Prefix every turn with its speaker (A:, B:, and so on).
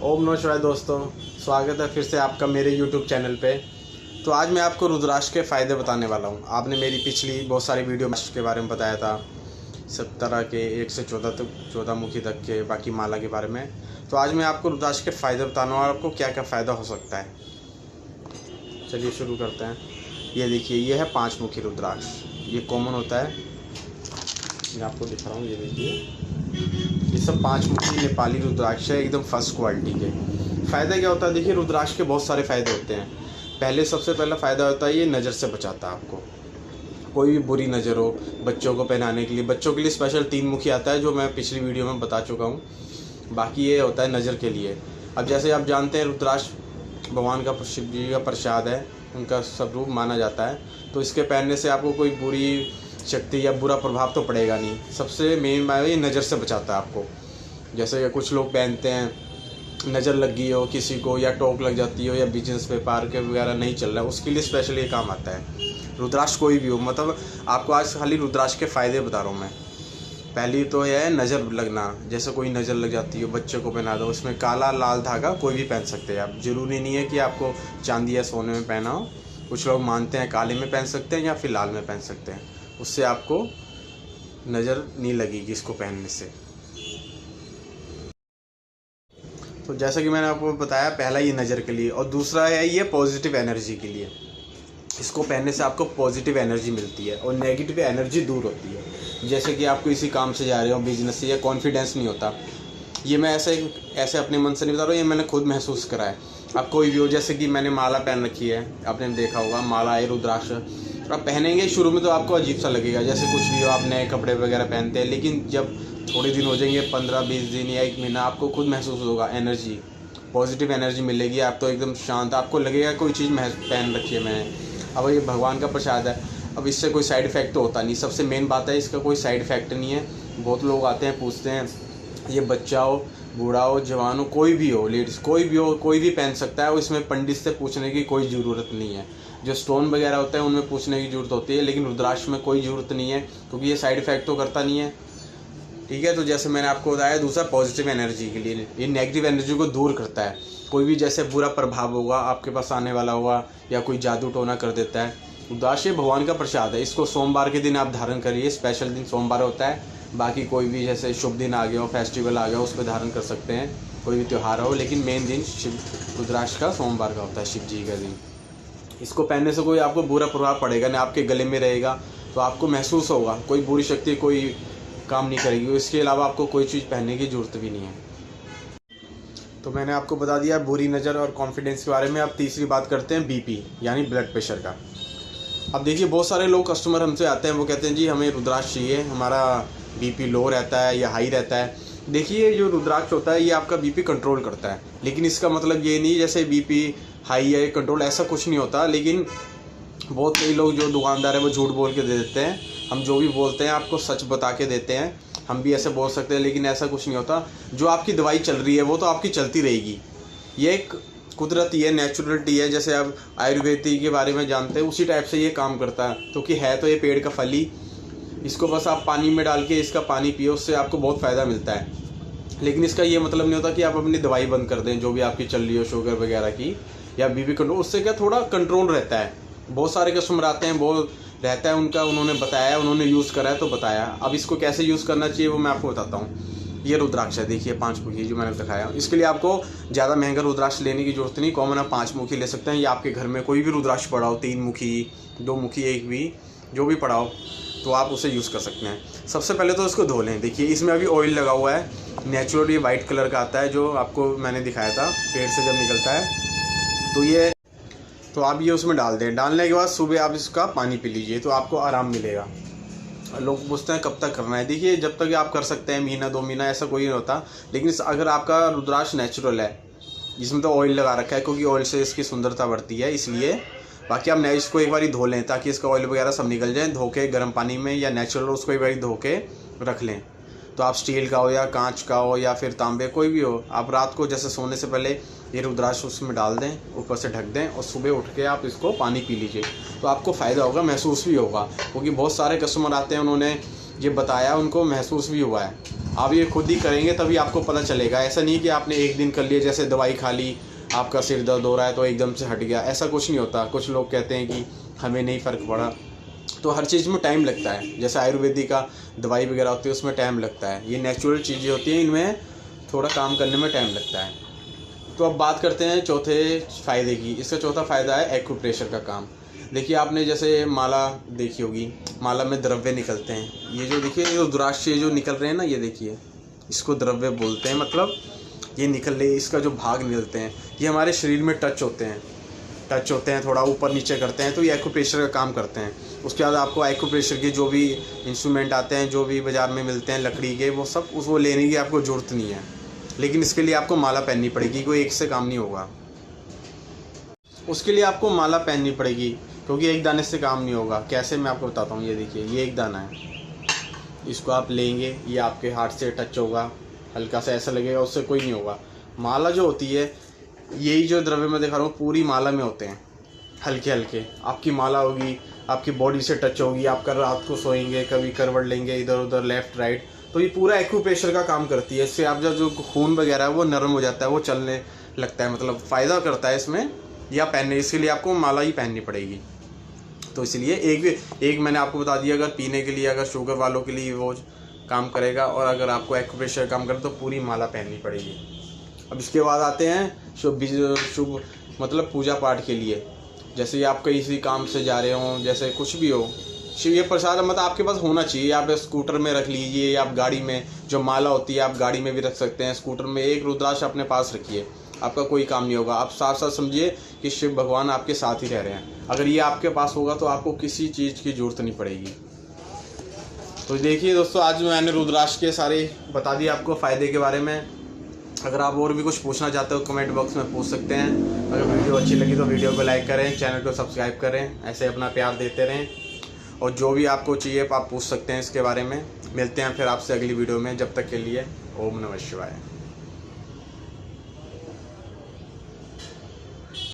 A: ओम नमः शिवाय दोस्तों, स्वागत है फिर से आपका मेरे YouTube चैनल पे। तो आज मैं आपको रुद्राक्ष के फ़ायदे बताने वाला हूँ। आपने मेरी पिछली बहुत सारी वीडियो के बारे में बताया था, सब तरह के 1 से 14 मुखी तक के, बाकी माला के बारे में। तो आज मैं आपको रुद्राक्ष के फ़ायदे बताना और आपको क्या क्या फ़ायदा हो सकता है। चलिए शुरू करते हैं। ये देखिए, ये है 5 मुखी रुद्राक्ष। ये कॉमन होता है, मैं आपको दिखा रहा हूँ। ये देखिए, ये सब 5 मुखी नेपाली रुद्राक्ष है, एकदम फर्स्ट क्वालिटी के। फ़ायदा क्या होता है? देखिए, रुद्राक्ष के बहुत सारे फ़ायदे होते हैं। सबसे पहला फ़ायदा होता है ये नज़र से बचाता है आपको। कोई भी बुरी नज़र हो, बच्चों को पहनाने के लिए, बच्चों के लिए स्पेशल 3 मुखी आता है जो मैं पिछली वीडियो में बता चुका हूँ। बाकी ये होता है नज़र के लिए। अब जैसे आप जानते हैं, रुद्राक्ष भगवान का, शिव जी का प्रसाद है, उनका स्वरूप माना जाता है। तो इसके पहनने से आपको कोई बुरी शक्ति या बुरा प्रभाव तो पड़ेगा नहीं। सबसे मेन बात ये नज़र से बचाता है आपको। जैसे कुछ लोग पहनते हैं, नज़र लग गई हो किसी को, या टोक लग जाती हो, या बिजनेस व्यापार के वगैरह नहीं चल रहा है, उसके लिए स्पेशल ये काम आता है। रुद्राक्ष कोई भी हो, मतलब आपको आज खाली रुद्राक्ष के फ़ायदे बता रहा हूँ मैं। पहली तो यह है नज़र लगना। जैसे कोई नज़र लग जाती हो, बच्चे को पहना दो, उसमें काला लाल धागा कोई भी पहन सकते हैं आप। ज़रूरी नहीं है कि आपको चांदी या सोने में पहना हो। कुछ लोग मानते हैं काले में पहन सकते हैं या फिर लाल में पहन सकते हैं, उससे आपको नज़र नहीं लगेगी इसको पहनने से। तो जैसा कि मैंने आपको बताया, पहला ये नज़र के लिए, और दूसरा है ये पॉजिटिव एनर्जी के लिए। इसको पहनने से आपको पॉजिटिव एनर्जी मिलती है और नेगेटिव एनर्जी दूर होती है। जैसे कि आप किसी काम से जा रहे हो, बिजनेस से, या कॉन्फिडेंस नहीं होता। ये मैं ऐसे अपने मन से नहीं बता रहा हूँ, ये मैंने खुद महसूस करा है। आप कोई भी हो, जैसे कि मैंने माला पहन रखी है, आपने देखा होगा, माला है, रुद्राक्ष। आप पहनेंगे शुरू में तो आपको अजीब सा लगेगा, जैसे कुछ भी हो, आप नए कपड़े वगैरह पहनते हैं। लेकिन जब थोड़े दिन हो जाएंगे, 15-20 दिन या 1 महीना, आपको खुद महसूस होगा एनर्जी, पॉजिटिव एनर्जी मिलेगी। आप तो एकदम शांत, आपको लगेगा कोई चीज़ पहन रखी है मैंने। अब ये भगवान का प्रसाद है, अब इससे कोई साइड इफ़ेक्ट तो होता नहीं। सबसे मेन बात है, इसका कोई साइड इफ़ेक्ट नहीं है। बहुत लोग आते हैं, पूछते हैं, ये बच्चा हो, बूढ़ा हो, जवान हो, कोई भी हो, लेडीज़ कोई भी हो, कोई भी पहन सकता है। इसमें पंडित से पूछने की कोई ज़रूरत नहीं है। जो स्टोन वगैरह होते हैं उनमें पूछने की ज़रूरत होती है, लेकिन रुद्राक्ष में कोई ज़रूरत नहीं है, क्योंकि ये साइड इफ़ेक्ट तो करता नहीं है। ठीक है। तो जैसे मैंने आपको बताया, दूसरा पॉजिटिव एनर्जी के लिए, ये नेगेटिव एनर्जी को दूर करता है। कोई भी जैसे बुरा प्रभाव होगा आपके पास आने वाला होगा, या कोई जादू टोना कर देता है। रुद्राक्ष भगवान का प्रसाद है, इसको सोमवार के दिन आप धारण करिए। स्पेशल दिन सोमवार होता है। बाकी कोई भी जैसे शुभ दिन आ गया हो, फेस्टिवल आ गया हो, उस पर धारण कर सकते हैं, कोई भी त्यौहार हो। लेकिन मेन दिन रुद्राक्ष का सोमवार का होता है, शिव जी का दिन। इसको पहनने से कोई आपको बुरा प्रभाव पड़ेगा नहीं, आपके गले में रहेगा तो आपको महसूस होगा कोई बुरी शक्ति कोई काम नहीं करेगी। इसके अलावा आपको कोई चीज़ पहनने की ज़रूरत भी नहीं है। तो मैंने आपको बता दिया बुरी नज़र और कॉन्फिडेंस के बारे में। अब तीसरी बात करते हैं बीपी यानी ब्लड प्रेशर का। अब देखिए, बहुत सारे लोग कस्टमर हमसे आते हैं, वो कहते हैं जी हमें रुद्राक्ष चाहिए, हमारा बीपी लो रहता है या हाई रहता है। देखिए, जो रुद्राक्ष होता है ये आपका बीपी कंट्रोल करता है, लेकिन इसका मतलब ये नहीं जैसे बीपी हाई है कंट्रोल, ऐसा कुछ नहीं होता। लेकिन बहुत कई लोग जो दुकानदार है वो झूठ बोल के दे देते हैं। हम जो भी बोलते हैं आपको सच बता के देते हैं। हम भी ऐसे बोल सकते हैं, लेकिन ऐसा कुछ नहीं होता। जो आपकी दवाई चल रही है वो तो आपकी चलती रहेगी। ये एक कुदरती है, नेचुरलिटी है। जैसे आप आयुर्वेदिक के बारे में जानते हैं, उसी टाइप से ये काम करता है। क्योंकि है तो ये पेड़ का फल ही, इसको बस आप पानी में डाल के इसका पानी पियो, उससे आपको बहुत फ़ायदा मिलता है। लेकिन इसका ये मतलब नहीं होता कि आप अपनी दवाई बंद कर दें, जो भी आपकी चल रही हो, शुगर वगैरह की या बीपी कंट्रोल। उससे क्या थोड़ा कंट्रोल रहता है। बहुत सारे कस्टमर आते हैं, वो रहता है उनका, उन्होंने बताया, उन्होंने यूज़ करा है तो बताया। अब इसको कैसे यूज़ करना चाहिए वो मैं आपको बताता हूँ। ये रुद्राक्ष है, देखिए 5 मुखी जो मैंने दिखाया। इसके लिए आपको ज़्यादा महंगा रुद्राक्ष लेने की जरूरत नहीं, कॉमन आप 5 मुखी ले सकते हैं। या आपके घर में कोई भी रुद्राक्ष पड़ा हो, 3 मुखी, 2 मुखी, 1 भी, जो भी पड़ा हो, तो आप उसे यूज़ कर सकते हैं। सबसे पहले तो इसको धो लें। देखिए, इसमें अभी ऑयल लगा हुआ है, नेचुरल, ये वाइट कलर का आता है, जो आपको मैंने दिखाया था पेड़ से जब निकलता है। तो आप ये उसमें डाल दें। डालने के बाद सुबह आप इसका पानी पी लीजिए, तो आपको आराम मिलेगा। लोग पूछते हैं कब तक करना है। देखिए, जब तक आप कर सकते हैं, महीना 2 महीना, ऐसा कोई नहीं होता। लेकिन अगर आपका रुद्राक्ष नेचुरल है, जिसमें तो ऑयल लगा रखा है, क्योंकि ऑयल से इसकी सुंदरता बढ़ती है, इसलिए। बाकी आप इसको एक बार धो लें, ताकि इसका ऑयल वगैरह सब निकल जाए। धो के गर्म पानी में, या नेचुरल उसको एक बार धो के रख लें। तो आप स्टील का हो या कांच का हो या फिर तांबे, कोई भी हो, आप रात को जैसे सोने से पहले ये रुद्राक्ष उसमें डाल दें, ऊपर से ढक दें, और सुबह उठ के आप इसको पानी पी लीजिए। तो आपको फ़ायदा होगा, महसूस भी होगा। क्योंकि बहुत सारे कस्टमर आते हैं, उन्होंने ये बताया, उनको महसूस भी हुआ है। आप ये खुद ही करेंगे तभी आपको पता चलेगा। ऐसा नहीं कि आपने एक दिन कर लिया, जैसे दवाई खा ली, आपका सिर दर्द हो रहा है तो एकदम से हट गया, ऐसा कुछ नहीं होता। कुछ लोग कहते हैं कि हमें नहीं फ़र्क पड़ा, तो हर चीज़ में टाइम लगता है। जैसे आयुर्वेदिक का दवाई वगैरह होती है उसमें टाइम लगता है, ये नेचुरल चीज़ें होती हैं, इनमें थोड़ा काम करने में टाइम लगता है। तो अब बात करते हैं चौथे फ़ायदे की। इसका चौथा फ़ायदा है एक्यूप्रेशर का काम। देखिए आपने जैसे माला देखी होगी, माला में द्रव्य निकलते हैं, ये जो देखिए ये रुद्राक्ष जो निकल रहे हैं ना, ये देखिए इसको द्रव्य बोलते हैं। मतलब ये निकल रहे, इसका जो भाग निकलते हैं ये हमारे शरीर में टच होते हैं, थोड़ा ऊपर नीचे करते हैं, तो ये एक्यूप्रेशर का काम करते हैं। उसके बाद आपको एक्यूप्रेशर के जो भी इंस्ट्रूमेंट आते हैं, जो भी बाज़ार में मिलते हैं लकड़ी के, वो सब उसको लेने की आपको ज़रूरत नहीं है। लेकिन इसके लिए आपको माला पहननी पड़ेगी, कोई एक से काम नहीं होगा। उसके लिए आपको माला पहननी पड़ेगी, क्योंकि एक दाने से काम नहीं होगा। कैसे, मैं आपको बताता हूँ। ये देखिए ये एक दाना है, इसको आप लेंगे, ये आपके हाथ से टच होगा, हल्का सा ऐसा लगेगा, उससे कोई नहीं होगा। माला जो होती है, यही जो द्रव्य मैं दिखा रहा हूँ पूरी माला में होते हैं, हल्के हल्के आपकी माला होगी, आपकी बॉडी से टच होगी। आप रात को सोएंगे, कभी करवट लेंगे इधर उधर लेफ़्ट राइट, तो ये पूरा एक्यूप्रेशर का काम करती है। इससे आप जो खून वगैरह है वो नरम हो जाता है, वो चलने लगता है, मतलब फ़ायदा करता है इसमें। या पहनने, इसके लिए आपको माला ही पहननी पड़ेगी। तो इसलिए एक मैंने आपको बता दिया, अगर पीने के लिए, अगर शुगर वालों के लिए वो काम करेगा, और अगर आपको एक्यूप्रेशर काम करे तो पूरी माला पहननी पड़ेगी। अब इसके बाद आते हैं शुभ मतलब पूजा पाठ के लिए। जैसे आप किसी काम से जा रहे हो, जैसे कुछ भी हो, ये प्रसाद मतलब आपके पास होना चाहिए। आप स्कूटर में रख लीजिए, या आप गाड़ी में जो माला होती है आप गाड़ी में भी रख सकते हैं। स्कूटर में एक रुद्राक्ष अपने पास रखिए, आपका कोई काम नहीं होगा। आप साथ साथ समझिए कि शिव भगवान आपके साथ ही रह रहे हैं। अगर ये आपके पास होगा तो आपको किसी चीज़ की ज़रूरत नहीं पड़ेगी। तो देखिए दोस्तों, आज मैंने रुद्राक्ष के सारे बता दिए आपको फ़ायदे के बारे में। अगर आप और भी कुछ पूछना चाहते हो कमेंट बॉक्स में पूछ सकते हैं। अगर वीडियो अच्छी लगी तो वीडियो को लाइक करें, चैनल को सब्सक्राइब करें, ऐसे अपना प्यार देते रहें। और जो भी आपको चाहिए आप पूछ सकते हैं इसके बारे में। मिलते हैं फिर आपसे अगली वीडियो में, जब तक के लिए ओम नमः शिवाय।